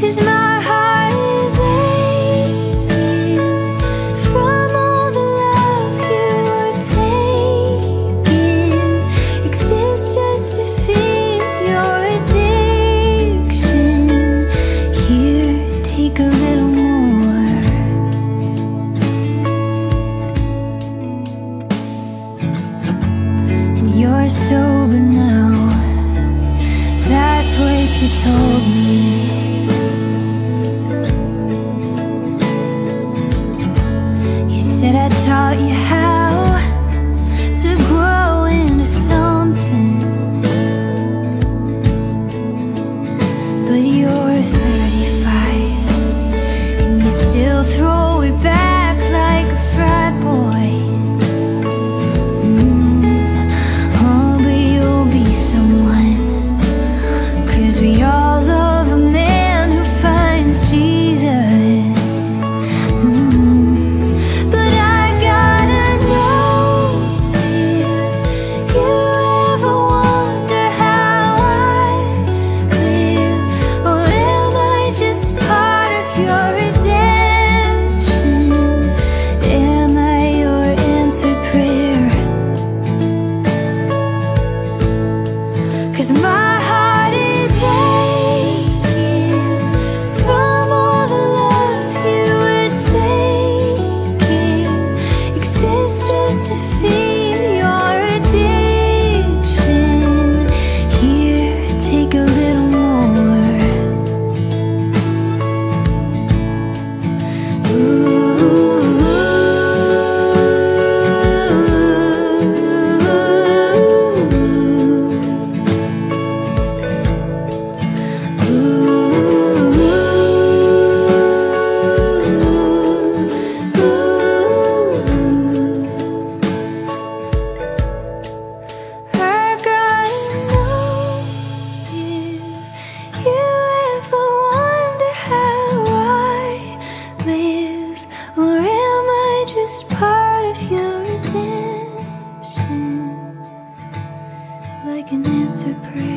'Cause my heart is aching from all the love you are taking. Exists just to feed your addiction. Here, take a little more. And you're sober now. That's what you told me. You said I taught you how to grow into something, but you're 35 and you still throw it back like a frat boy. Oh, but you'll be someone, 'cause we all love a man who finds Jesus. But I gotta know if you ever wonder how I live, or am I just part of your redemption? Am I your answered prayer? 'Cause my heart is aching from all the love you were taking. Exists just to feed your addiction. Here, take a little more. I gotta know if you ever wonder how I live, or am I just part of your redemption? Like an answered prayer.